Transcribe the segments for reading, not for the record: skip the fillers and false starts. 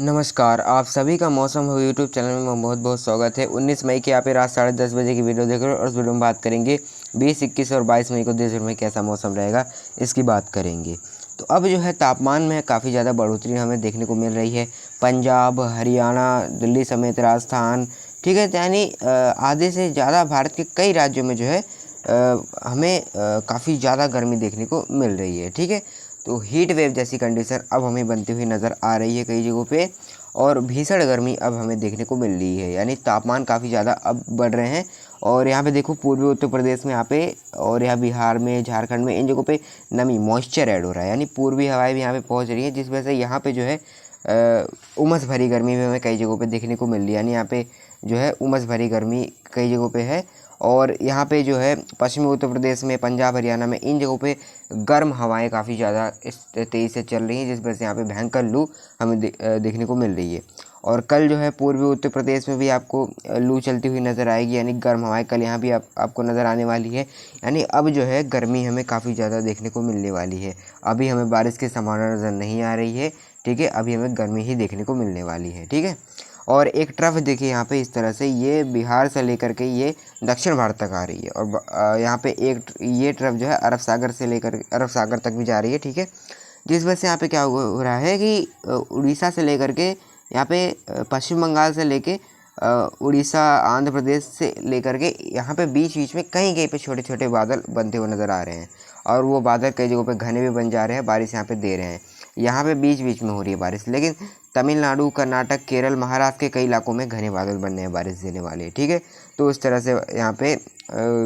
नमस्कार, आप सभी का मौसम हो यूट्यूब चैनल में बहुत बहुत स्वागत है। 19 मई की यहाँ पे रात 10:30 बजे की वीडियो देख रहे हो और उस वीडियो में बात करेंगे 20, 21 और 22 मई को देश भर में कैसा मौसम रहेगा, इसकी बात करेंगे। तो अब जो है तापमान में काफ़ी ज़्यादा बढ़ोतरी हमें देखने को मिल रही है। पंजाब, हरियाणा, दिल्ली समेत राजस्थान, ठीक है, यानी आधे से ज़्यादा भारत के कई राज्यों में जो है हमें काफ़ी ज़्यादा गर्मी देखने को मिल रही है, ठीक है। तो हीट वेव जैसी कंडीशन अब हमें बनती हुई नज़र आ रही है कई जगहों पे, और भीषण गर्मी अब हमें देखने को मिल रही है, यानी तापमान काफ़ी ज़्यादा अब बढ़ रहे हैं। और यहाँ पे देखो पूर्वी उत्तर प्रदेश में यहाँ पे और यहाँ बिहार में, झारखंड में, इन जगहों पे नमी मॉइस्चर ऐड हो रहा है, यानी पूर्वी हवाएं भी यहाँ पे पहुँच रही हैं, जिस वजह से यहाँ पे जो है उमस भरी गर्मी भी हमें कई जगहों पे देखने को मिल रही है। यानी यहाँ पे जो है उमस भरी गर्मी कई जगहों पे है। और यहाँ पे जो है पश्चिमी उत्तर प्रदेश में, पंजाब, हरियाणा में, इन जगहों पे गर्म हवाएं काफ़ी ज़्यादा तेज़ी से चल रही हैं, जिस वजह से यहाँ पे भयंकर लू हमें देखने को मिल रही है। और कल जो है पूर्वी उत्तर प्रदेश में भी आपको लू चलती हुई नज़र आएगी, यानी गर्म हवाएं कल यहाँ भी आपको नज़र आने वाली है। यानी अब जो है गर्मी हमें काफ़ी ज़्यादा देखने को मिलने वाली है। अभी हमें बारिश की संभावना नज़र नहीं आ रही है, ठीक है। अभी हमें गर्मी ही देखने को मिलने वाली है, ठीक है। और एक ट्रफ देखिए यहाँ पे इस तरह से, ये बिहार से लेकर के ये दक्षिण भारत तक आ रही है। और यहाँ पे एक ये ट्रफ जो है अरब सागर से लेकर अरब सागर तक भी जा रही है, ठीक है। जिस वजह से यहाँ पे क्या हो रहा है कि उड़ीसा से लेकर के यहाँ पे पश्चिम बंगाल से लेके उड़ीसा, आंध्र प्रदेश से लेकर के यहाँ पे बीच बीच में कहीं कहीं पे छोटे छोटे बादल बनते हुए नज़र आ रहे हैं। और वो बादल कई जगहों पे घने भी बन जा रहे हैं, बारिश यहाँ पे दे रहे हैं। यहाँ पे बीच बीच में हो रही है बारिश, लेकिन तमिलनाडु, कर्नाटक, केरल, महाराष्ट्र के कई इलाकों में घने बादल बनने हैं, बारिश देने वाले, ठीक है। तो इस तरह से यहाँ पे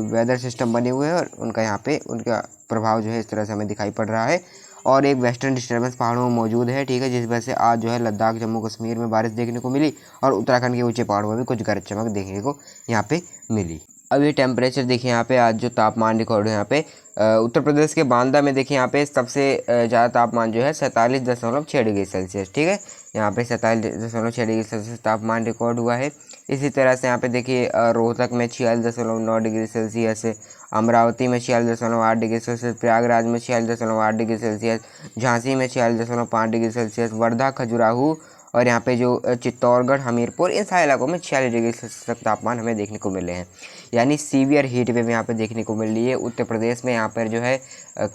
वेदर सिस्टम बने हुए हैं और उनका यहाँ पे उनका प्रभाव जो है इस तरह से हमें दिखाई पड़ रहा है। और एक वेस्टर्न डिस्टर्बेंस पहाड़ों में मौजूद है, ठीक है, जिस वजह से आज जो है लद्दाख, जम्मू कश्मीर में बारिश देखने को मिली और उत्तराखंड के ऊंचे पहाड़ों में भी कुछ गरज चमक देखने को यहाँ पे मिली। अब ये टेम्परेचर देखिए यहाँ पे आज जो तापमान रिकॉर्ड है यहाँ पे उत्तर प्रदेश के बांदा में देखिए यहाँ पे सबसे ज़्यादा तापमान जो है 47.6 डिग्री सेल्सियस, ठीक है। यहाँ पे 47.6 डिग्री सेल्सियस तापमान रिकॉर्ड हुआ है। इसी तरह से यहाँ पे देखिए रोहतक में 46.9 डिग्री सेल्सियस, अमरावती में 46.8 डिग्री सेल्सियस, प्रयागराज में 46.8 डिग्री सेल्सियस, झांसी में 46.5 डिग्री सेल्सियस, वर्धा, खजुराहो और यहाँ पे जो चित्तौड़गढ़, हमीरपुर, इन सारे इलाकों में 46 डिग्री सेल्सियस तक तापमान हमें देखने को मिले हैं। यानी सीवियर हीट वेव यहाँ पे देखने को मिल रही है। उत्तर प्रदेश में यहाँ पर जो है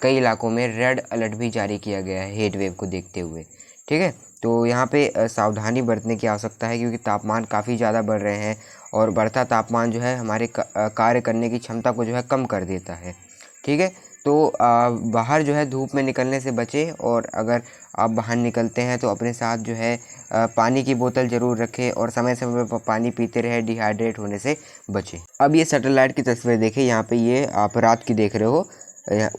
कई इलाकों में रेड अलर्ट भी जारी किया गया है हीट वेव को देखते हुए, ठीक है। तो यहाँ पे सावधानी बरतने की आवश्यकता है, क्योंकि तापमान काफ़ी ज़्यादा बढ़ रहे हैं और बढ़ता तापमान जो है हमारे कार्य करने की क्षमता को जो है कम कर देता है, ठीक है। तो बाहर जो है धूप में निकलने से बचें, और अगर आप बाहर निकलते हैं तो अपने साथ जो है पानी की बोतल ज़रूर रखें और समय समय पर पानी पीते रहे, डिहाइड्रेट होने से बचें। अब ये सैटेलाइट की तस्वीर देखिए, यहाँ पे ये आप रात की देख रहे हो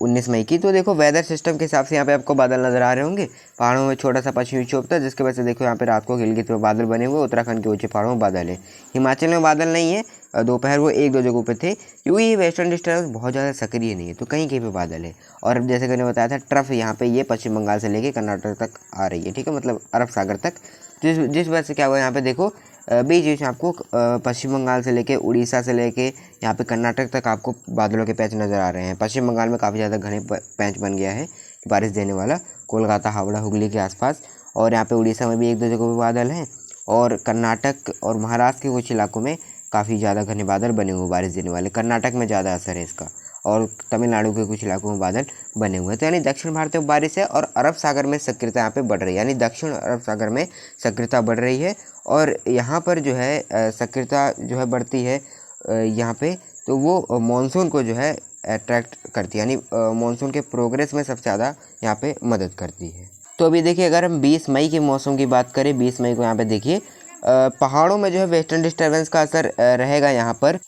19 मई की। तो देखो वेदर सिस्टम के हिसाब से यहाँ पे आपको बादल नज़र आ रहे होंगे। पहाड़ों में छोटा सा पश्चिमी विक्षोभ था, जिसकी वजह से देखो यहाँ पे रात को गिलगित में बादल बने हुए, उत्तराखंड के ऊंचे पहाड़ों में बादल है। हिमाचल में बादल नहीं है, दोपहर वो 1-2 जगहों पे थे, क्योंकि ये वेस्टर्न डिस्टर्बेंस बहुत ज़्यादा सक्रिय नहीं है, तो कहीं कहीं पे बादल है। और अब जैसे कि मैंने बताया था, ट्रफ यहाँ पे ये पश्चिम बंगाल से लेके कर्नाटक तक आ रही है, ठीक है, मतलब अरब सागर तक। जिस वजह से क्या हुआ, यहाँ पे देखो बीच बीच में आपको पश्चिम बंगाल से लेके, उड़ीसा से लेके यहाँ पे कर्नाटक तक आपको बादलों के पैच नज़र आ रहे हैं। पश्चिम बंगाल में काफ़ी ज़्यादा घने पैच बन गया है बारिश देने वाला, कोलकाता, हावड़ा, हुगली के आसपास। और यहाँ पे उड़ीसा में भी 1-2 जगहों पर बादल हैं, और कर्नाटक और महाराष्ट्र के कुछ इलाकों में काफ़ी ज़्यादा घने बादल बने हुए बारिश देने वाले। कर्नाटक में ज़्यादा असर है इसका, और तमिलनाडु के कुछ इलाकों में बादल बने हुए हैं। तो यानी दक्षिण भारत में बारिश है और अरब सागर में सक्रियता यहाँ पे बढ़ रही है, यानी दक्षिण अरब सागर में सक्रियता बढ़ रही है। और यहाँ पर जो है सक्रियता जो है बढ़ती है यहाँ पे, तो वो मानसून को जो है अट्रैक्ट करती है, यानी मानसून के प्रोग्रेस में सबसे ज़्यादा यहाँ पे मदद करती है। तो अभी देखिए, अगर हम 20 मई के मौसम की बात करें, 20 मई को यहाँ पे देखिए पहाड़ों में जो है वेस्टर्न डिस्टर्बेंस का असर रहेगा यहाँ पर।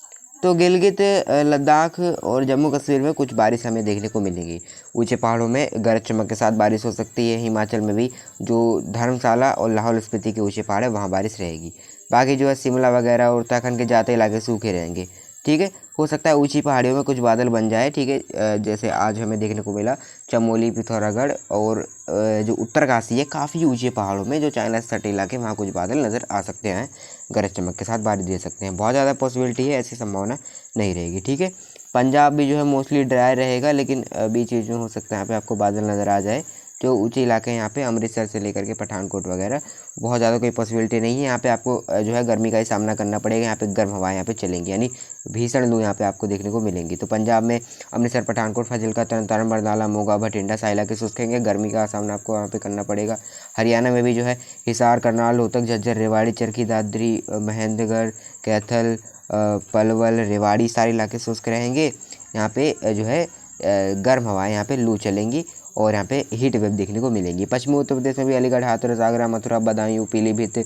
तो गिलगित, लद्दाख और जम्मू कश्मीर में कुछ बारिश हमें देखने को मिलेगी। ऊंचे पहाड़ों में गरज चमक के साथ बारिश हो सकती है। हिमाचल में भी जो धर्मशाला और लाहौल स्पीति के ऊंचे पहाड़ है वहाँ बारिश रहेगी। बाकी जो है शिमला वगैरह और उत्तराखंड के जाते इलाके सूखे रहेंगे, ठीक है। हो सकता है ऊंची पहाड़ियों में कुछ बादल बन जाए, ठीक है, जैसे आज हमें देखने को मिला चमोली, पिथौरागढ़ और जो उत्तरकाशी है, काफ़ी ऊंचे पहाड़ों में जो चाइना से सटे इलाके, वहाँ कुछ बादल नज़र आ सकते हैं, गरज चमक के साथ बारिश दे सकते हैं। बहुत ज़्यादा पॉसिबिलिटी है, ऐसी संभावना नहीं रहेगी, ठीक है। पंजाब भी जो है मोस्टली ड्राई रहेगा, लेकिन बीच बीच में हो सकता है यहाँ पे आपको बादल नज़र आ जाए, जो ऊंचे इलाके हैं यहाँ पे अमृतसर से लेकर के पठानकोट वगैरह बहुत ज़्यादा कोई पॉसिबिलिटी नहीं है। यहाँ पे आपको जो है गर्मी का ही सामना करना पड़ेगा। यहाँ पे गर्म हवाएं यहाँ पे चलेंगी, यानी भीषण लू यहाँ पे आपको देखने को मिलेंगी। तो पंजाब में अमृतसर, पठानकोट, फाजिल्का, तरन तारण, बरनाला, मोगा, भटिंडा, साहिला के शुष्क रहेंगे, गर्मी का सामना आपको यहाँ पे करना पड़ेगा। हरियाणा में भी जो है हिसार, करनाल, रोहतक, झज्जर, रेवाड़ी, चरखी दादरी, महेंद्रगढ़, कैथल, पलवल, रेवाड़ी सारे इलाके शुष्क रहेंगे। यहाँ पे जो है गर्म हवाएं यहाँ पे लू चलेंगी और यहाँ पे हीट वेव देखने को मिलेंगी। पश्चिमी उत्तर प्रदेश में भी अलीगढ़, हाथरस, आगरा, मथुरा, बदायूं, पीलीभीत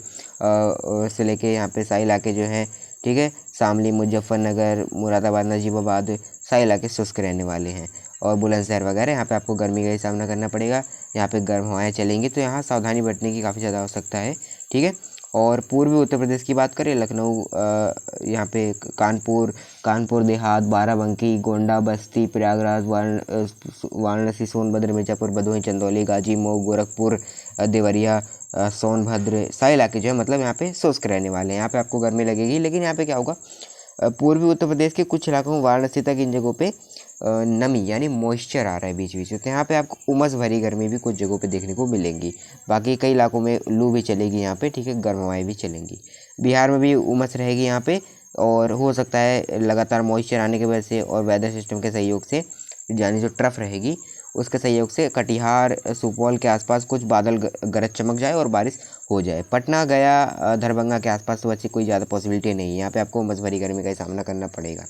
से लेके यहाँ पे सारे इलाके जो हैं, ठीक है, शामली, मुजफ्फरनगर, मुरादाबाद, नजीबाबाद सारे इलाके शुष्क रहने वाले हैं। और बुलंदशहर वगैरह यहाँ पे आपको गर्मी का ही सामना करना पड़ेगा। यहाँ पे गर्म हवाएं चलेंगी, तो यहाँ सावधानी बरतने की काफ़ी ज़्यादा आवश्यकता है, ठीक है। और पूर्वी उत्तर प्रदेश की बात करें, लखनऊ, यहाँ पे कानपुर देहात, बाराबंकी, गोंडा, बस्ती, प्रयागराज, वाराणसी, सोनभद्र, मिर्ज़ापुर, भदोही, चंदौली, गाजी, मऊ, गोरखपुर, देवरिया, सोनभद्र सारे इलाके जो है मतलब यहाँ पे शुष्क रहने वाले हैं। यहाँ पे आपको गर्मी लगेगी, लेकिन यहाँ पे क्या होगा, पूर्वी उत्तर प्रदेश के कुछ इलाकों में, वाराणसी तक इन जगहों पे नमी यानी मॉइस्चर आ रहा है बीच बीच में, तो यहाँ पे आपको उमस भरी गर्मी भी कुछ जगहों पे देखने को मिलेंगी। बाकी कई इलाकों में लू भी चलेगी यहाँ पे, ठीक है, गर्म हवाएं भी चलेंगी। बिहार में भी उमस रहेगी यहाँ पे, और हो सकता है लगातार मॉइस्चर आने की वजह से और वेदर सिस्टम के सहयोग से, यानी जो ट्रफ रहेगी उसके सहयोग से कटिहार, सुपौल के आसपास कुछ बादल गरज चमक जाए और बारिश हो जाए। पटना, गया, दरभंगा के आसपास तो वैसे कोई ज़्यादा पॉसिबिलिटी नहीं है। यहाँ पे आपको उमस भरी गर्मी का ही सामना करना पड़ेगा।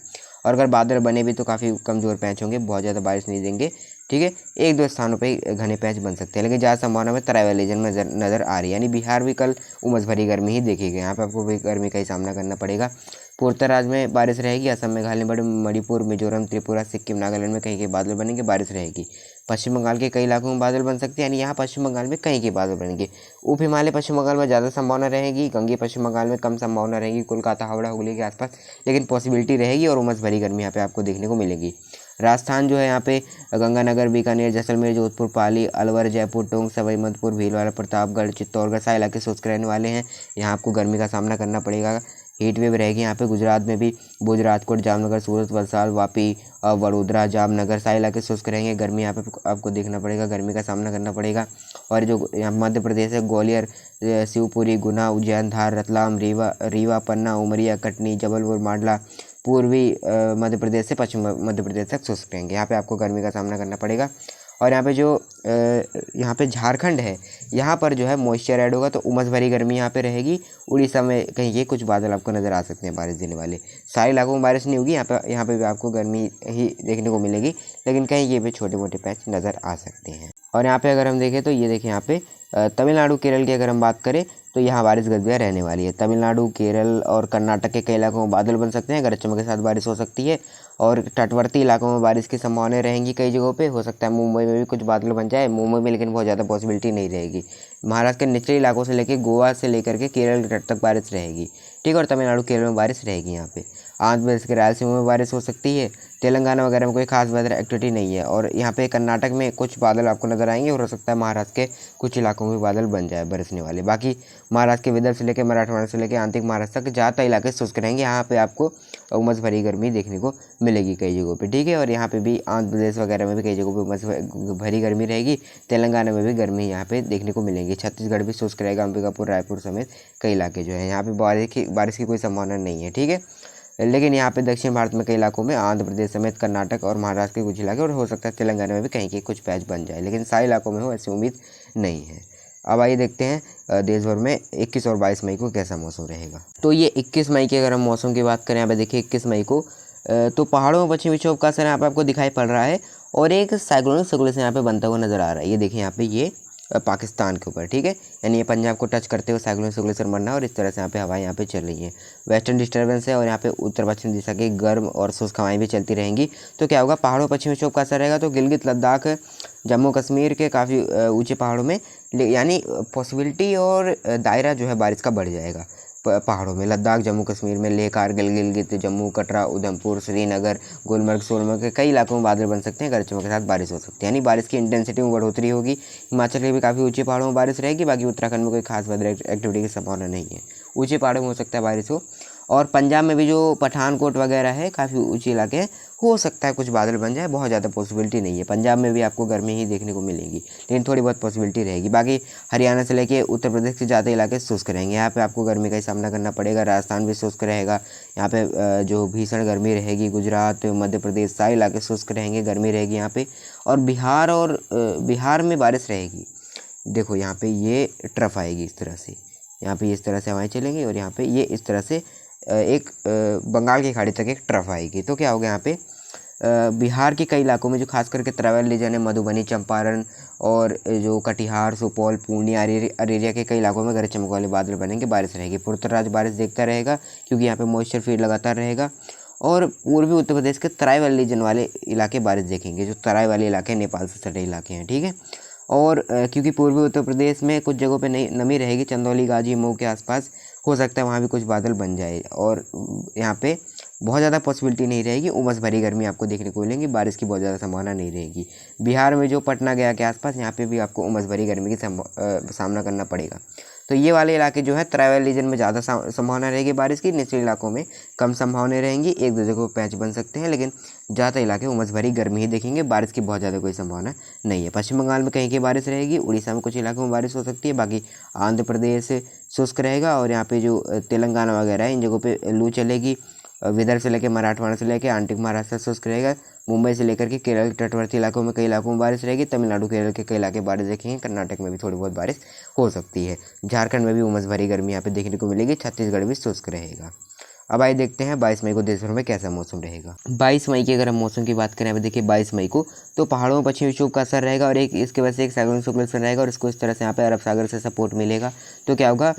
और अगर बादल बने भी तो काफ़ी कमज़ोर पैच होंगे, बहुत ज़्यादा बारिश नहीं देंगे, ठीक है। एक दो स्थानों पे घने पैच बन सकते हैं, लेकिन ज़्यादा संभावना में तराई वाले रीजन में नज़र आ रही है। यानी बिहार भी कल उमस भरी गर्मी ही देखेगी। यहाँ पे आपको भी गर्मी का ही सामना करना पड़ेगा। पूर्वोत्तर में बारिश रहेगी। असम, मेघालय, मणिपुर, मिजोरम, त्रिपुरा, सिक्किम, नागालैंड में कहीं कहीं बादल बनेंगे, बारिश रहेगी। पश्चिम बंगाल के कई इलाकों में बादल बन सकते हैं, यानी यहाँ पश्चिम बंगाल में कहीं कहीं बादल बनेंगे। उप हिमालय पश्चिम बंगाल में ज़्यादा संभावना रहेगी, गंगे पश्चिम बंगाल में कम संभावना रहेगी, कोलकाता, हावड़ा, हुगली के आसपास लेकिन पॉसिबिलिटी रहेगी और उमस भरी गर्मी यहाँ पे आपको देखने को मिलेगी। राजस्थान जो है यहाँ पे गंगानगर, बीकानेर, जैसलमेर, जोधपुर, पाली, अलवर, जयपुर, टोंक, सवाई माधोपुर, भीलवाड़ा, प्रतापगढ़, चित्तौड़गढ़ सारे इलाके शुष्क रहने वाले हैं। यहाँ आपको गर्मी का सामना करना पड़ेगा। हीट वेव रहेगी यहाँ पे। गुजरात में भी भुज, राजकोट, जामनगर, सूरत, वलसाड, वापी, वडोदरा, जामनगर सारे इलाके शुष्क रहेंगे। गर्मी यहाँ पे आपको देखना पड़ेगा, गर्मी का सामना करना पड़ेगा। और जो यहाँ मध्य प्रदेश है, ग्वालियर, शिवपुरी, गुना, उज्जैन, धार, रतलाम, रीवा, पन्ना, उमरिया, कटनी, जबलपुर, मांडला पूर्वी मध्य प्रदेश से पश्चिम मध्य प्रदेश तक शुष्क रहेंगे। यहाँ पे आपको गर्मी का सामना करना पड़ेगा। और यहाँ पे जो यहाँ पे झारखंड है, यहाँ पर जो है मॉइस्चर ऐड होगा, तो उमस भरी गर्मी यहाँ पे रहेगी। उड़ीसा में कहीं ये कुछ बादल आपको नज़र आ सकते हैं बारिश देने वाले। सारे इलाकों में बारिश नहीं होगी, यहाँ पे भी आपको गर्मी ही देखने को मिलेगी, लेकिन कहीं ये भी छोटे मोटे पैच नज़र आ सकते हैं। और यहाँ पे अगर हम देखें तो ये देखें, यहाँ पे तमिलनाडु, केरल की अगर हम बात करें तो यहाँ बारिश गदगदियाँ रहने वाली है। तमिलनाडु, केरल और कर्नाटक के कई इलाकों में बादल बन सकते हैं, गरज चमक के साथ बारिश हो सकती है। और तटवर्ती इलाकों में बारिश की संभावनाएं रहेंगी कई जगहों पे। हो सकता है मुंबई में भी कुछ बादल बन जाए, मुंबई में लेकिन बहुत ज़्यादा पॉसिबिलिटी नहीं रहेगी। महाराष्ट्र के निचले इलाकों से लेकर गोवा से लेकर के केरल के तट तक बारिश रहेगी, ठीक। और तमिलनाडु, केरल में बारिश रहेगी। यहाँ पे आंध्र प्रदेश के रायलसीमा में बारिश हो सकती है। तेलंगाना वगैरह में कोई खास वेदर एक्टिविटी नहीं है। और यहाँ पे कर्नाटक में कुछ बादल आपको नजर आएंगे, और हो सकता है महाराष्ट्र के कुछ इलाकों में बादल बन जाए बरसने वाले। बाकी महाराष्ट्र के विदर्भ से लेकर मराठवाड़ा से लेकर आंतरिक महाराष्ट्र तक ज़्यादातर इलाके शुष्क रहेंगे। यहाँ पे आपको उमस भरी गर्मी देखने को मिलेगी कई जगहों पे, ठीक है। और यहाँ पे भी आंध्र प्रदेश वगैरह में भी कई जगहों पे उमस भरी गर्मी रहेगी। तेलंगाना में भी गर्मी यहाँ पे देखने को मिलेगी। छत्तीसगढ़ भी शुष्क रहेगा, अंबिकापुर, रायपुर समेत कई इलाके जो है यहाँ पे बारिश की कोई संभावना नहीं है, ठीक है। लेकिन यहाँ पे दक्षिण भारत में कई इलाकों में, आंध्र प्रदेश समेत कर्नाटक और महाराष्ट्र के कुछ इलाके, और हो सकता है तेलंगाना में भी कहीं के कुछ पैच बन जाए, लेकिन सारे इलाकों में हो ऐसी उम्मीद नहीं है। अब आइए देखते हैं देश भर में 21 और 22 मई को कैसा मौसम रहेगा। तो ये 21 मई की अगर हम मौसम की बात करें, यहाँ पे देखिए 21 मई को तो पहाड़ों में पश्चिमी विक्षोभ का असर यहाँ पे आपको दिखाई पड़ रहा है, और एक साइक्लोनिक सर्कुलेशन यहाँ पे बनता हुआ नजर आ रहा है। ये देखिए यहाँ पे ये पाकिस्तान के ऊपर, ठीक है, यानी ये पंजाब को टच करते हुए साइक्लोनिक सर्कुलेशन बनना है, और इस तरह से यहाँ पे हवाएं यहाँ पे चल रही हैं। वेस्टर्न डिस्टर्बेंस है, और यहाँ पे उत्तर पश्चिम दिशा की गर्म और शुष्क हवाएं भी चलती रहेंगी। तो क्या होगा, पहाड़ों पश्चिमी विक्षोभ का असर रहेगा, तो गिलगित, लद्दाख, जम्मू कश्मीर के काफ़ी ऊंचे पहाड़ों में यानी पॉसिबिलिटी और दायरा जो है बारिश का बढ़ जाएगा। पहाड़ों में लद्दाख, जम्मू कश्मीर में लेह, कारगिल, गिलगित, जम्मू, कटरा, उधमपुर, श्रीनगर, गुलमर्ग, सोनमर्ग के कई इलाकों में बादल बन सकते हैं, गरज चमक के साथ बारिश हो सकती है, यानी बारिश की इंटेंसिटी में बढ़ोतरी होगी। हिमाचल के भी काफ़ी ऊंचे पहाड़ों में बारिश रहेगी। बाकी उत्तराखंड में कोई खास वेदर एक्टिविटी की संभावना नहीं है, ऊंचे पहाड़ों में हो सकता है बारिश हो। और पंजाब में भी जो पठानकोट वगैरह है, काफ़ी ऊंचे इलाके हैं, हो सकता है कुछ बादल बन जाए, बहुत ज़्यादा पॉसिबिलिटी नहीं है। पंजाब में भी आपको गर्मी ही देखने को मिलेगी, लेकिन थोड़ी बहुत पॉसिबिलिटी रहेगी। बाकी हरियाणा से लेके उत्तर प्रदेश के ज़्यादा इलाके शुष्क रहेंगे, यहाँ पे आपको गर्मी का ही सामना करना पड़ेगा। राजस्थान भी शुष्क रहेगा, यहाँ पे जो भीषण गर्मी रहेगी। गुजरात, मध्य प्रदेश सारे इलाके शुष्क रहेंगे, गर्मी रहेगी यहाँ पे। और बिहार में बारिश रहेगी। देखो यहाँ पे ये ट्रफ आएगी इस तरह से, यहाँ पे इस तरह से हवाएं चलेंगी और यहाँ पे ये इस तरह से एक बंगाल की खाड़ी तक एक ट्रफ आएगी। तो क्या होगा यहाँ पे बिहार के कई इलाकों में जो खास करके ट्रैवल रीजन है, मधुबनी, चंपारण और जो कटिहार, सुपौल, पूर्णिया, अरेरिया के कई इलाकों में गरज चमक वाले बादल बनेंगे, बारिश रहेगी। पूर्वोत्तर बारिश देखता रहेगा क्योंकि यहाँ पे मॉइस्चर फील्ड लगातार रहेगा। और पूर्वी उत्तर प्रदेश के तराई वाले रीजन वाले इलाके बारिश देखेंगे, जो तराई वाले इलाके नेपाल से सटे इलाके हैं, ठीक है। और क्योंकि पूर्वी उत्तर प्रदेश में कुछ जगहों पे नमी रहेगी, चंदौली, गाजी, मऊ के आसपास हो सकता है वहाँ भी कुछ बादल बन जाए। और यहाँ पे बहुत ज़्यादा पॉसिबिलिटी नहीं रहेगी, उमस भरी गर्मी आपको देखने को मिलेगी, बारिश की बहुत ज़्यादा संभावना नहीं रहेगी। बिहार में जो पटना गया के आसपास, यहाँ पे भी आपको उमस भरी गर्मी की सामना करना पड़ेगा। तो ये वाले इलाके जो है ट्राइबल रीजन में ज़्यादा संभावना रहेगी बारिश की, निचले इलाकों में कम संभावना रहेंगी। एक दो जगह पैच बन सकते हैं, लेकिन ज़्यादा इलाके उमस भरी गर्मी ही देखेंगे, बारिश की बहुत ज़्यादा कोई संभावना नहीं है। पश्चिम बंगाल में कहीं की बारिश रहेगी, उड़ीसा में कुछ इलाकों में बारिश हो सकती है, बाकी आंध्र प्रदेश शुष्क रहेगा। और यहाँ पे जो तेलंगाना वगैरह है इन जगहों पे लू चलेगी। विदर्भ से लेकर मराठवाड़ा से लेकर आंटिक महाराष्ट्र शुष्क रहेगा। मुंबई से लेकर के केरल के तटवर्ती इलाकों में कई इलाकों में बारिश रहेगी। तमिलनाडु, केरल के कई इलाके बारिश देखेंगे। कर्नाटक में भी थोड़ी बहुत बारिश हो सकती है। झारखंड में भी उमस भरी गर्मी यहाँ पे देखने को मिलेगी। छत्तीसगढ़ भी शुष्क रहेगा। अब आइए देखते हैं 22 मई को देश भर में कैसा मौसम रहेगा। 22 मई की अगर हम मौसम की बात करें, अब देखिए 22 मई को तो पहाड़ों में पश्चिमी विक्षोभ का असर रहेगा और एक इसके वजह से एक साइक्लोनिक सर्कुलेशन रहेगा और इसको इस तरह से यहाँ पे अरब सागर से सपोर्ट मिलेगा। तो क्या होगा,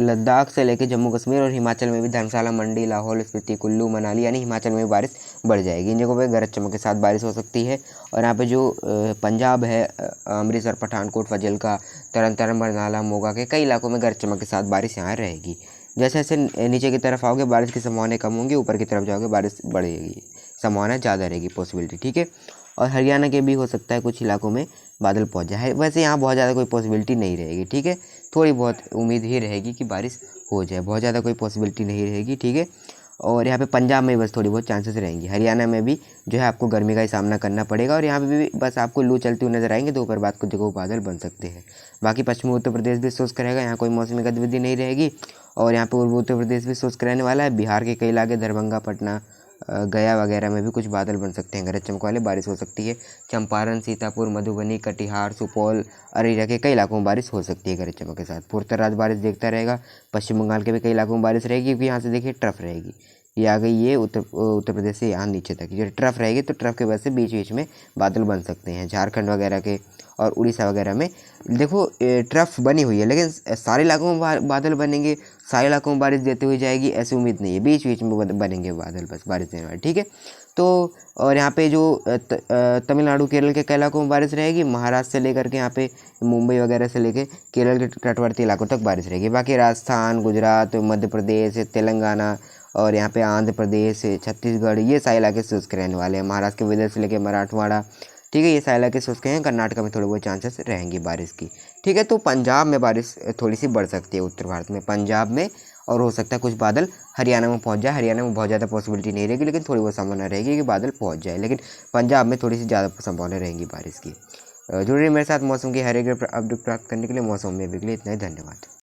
लद्दाख से लेकर जम्मू कश्मीर और हिमाचल में भी धर्मशाला, मंडी, लाहौल स्पीति, कुल्लू, मनाली यानी हिमाचल में भी बारिश बढ़ जाएगी। इन जगहों पर गरज चमक के साथ बारिश हो सकती है। और यहाँ पे जो पंजाब है, अमृतसर, पठानकोट, फजलका, तरन तारण, बरनाला, मोगा के कई इलाकों में गरज चमक के साथ बारिश यहाँ रहेगी। जैसे जैसे नीचे की तरफ आओगे बारिश की संभावना कम होंगी, ऊपर की तरफ जाओगे बारिश बढ़ेगी, संभावना ज़्यादा रहेगी, पॉसिबिलिटी, ठीक है। और हरियाणा के भी हो सकता है कुछ इलाकों में बादल पहुंच जाए। वैसे यहाँ बहुत ज़्यादा कोई पॉसिबिलिटी नहीं रहेगी, ठीक है। थोड़ी बहुत उम्मीद ही रहेगी कि बारिश हो जाए, बहुत ज़्यादा कोई पॉसिबिलिटी नहीं रहेगी, ठीक है। और यहाँ पे पंजाब में बस थोड़ी बहुत चांसेस रहेंगी। हरियाणा में भी जो है आपको गर्मी का ही सामना करना पड़ेगा और यहाँ पे भी बस आपको लू चलती हुई नजर आएंगे। दोपहर बाद कुछ जगहों बादल बन सकते हैं। बाकी पश्चिमी उत्तर प्रदेश भी शुष्क रहेगा, यहाँ कोई मौसमी गतिविधि नहीं रहेगी। और यहाँ पे पूर्वी उत्तर प्रदेश भी शुष्क रहने वाला है। बिहार के कई इलाके, दरभंगा, पटना, गया वगैरह में भी कुछ बादल बन सकते हैं, गरज चमक वाले बारिश हो सकती है। चंपारण, सीतापुर, मधुबनी, कटिहार, सुपौल, अररिया के कई इलाकों में बारिश हो सकती है गरज चमक के साथ। पूर्वोत्तर बारिश देखता रहेगा। पश्चिम बंगाल के भी कई इलाकों में बारिश रहेगी, क्योंकि यहाँ से देखिए ट्रफ रहेगी, ये आ गई, ये उत्तर प्रदेश से यहाँ नीचे तक ये ट्रफ रहेगी। तो ट्रफ के वजह से बीच बीच में बादल बन सकते हैं। झारखंड वगैरह के और उड़ीसा वगैरह में देखो ट्रफ बनी हुई है, लेकिन सारे इलाकों में बादल बनेंगे, सारे इलाकों में बारिश देते हुए जाएगी ऐसी उम्मीद नहीं है। बीच बीच में बनेंगे बादल, बस बारिश देने वाले, ठीक है। तो और यहाँ पे जो तमिलनाडु, केरल के कई इलाकों में बारिश रहेगी। महाराष्ट्र से लेकर के यहाँ पे मुंबई वगैरह से लेकर केरल के तटवर्ती इलाकों तक बारिश रहेगी। बाकी राजस्थान, गुजरात, मध्य प्रदेश, तेलंगाना और यहाँ पे आंध्र प्रदेश, छत्तीसगढ़, ये सारे इलाके शुष्क रहने वाले हैं। महाराष्ट्र के विदर्भ से लेकर मराठवाड़ा, ठीक है, ये सारे इलाके शुष्क हैं। कर्नाटक में थोड़े बहुत चांसेस रहेंगी बारिश की, ठीक है। तो पंजाब में बारिश थोड़ी सी बढ़ सकती है, उत्तर भारत में, पंजाब में, और हो सकता है कुछ बादल हरियाणा में पहुंच जाए। हरियाणा में बहुत ज़्यादा पॉसिबिलिटी नहीं रहेगी, लेकिन थोड़ी बहुत संभावना रहेगी कि बादल पहुंच जाए, लेकिन पंजाब में थोड़ी सी ज़्यादा संभावना रहेगी बारिश की। जुड़े मेरे साथ मौसम की हर एक अपडेट प्राप्त करने के लिए। मौसम में भी के लिए इतना ही, धन्यवाद।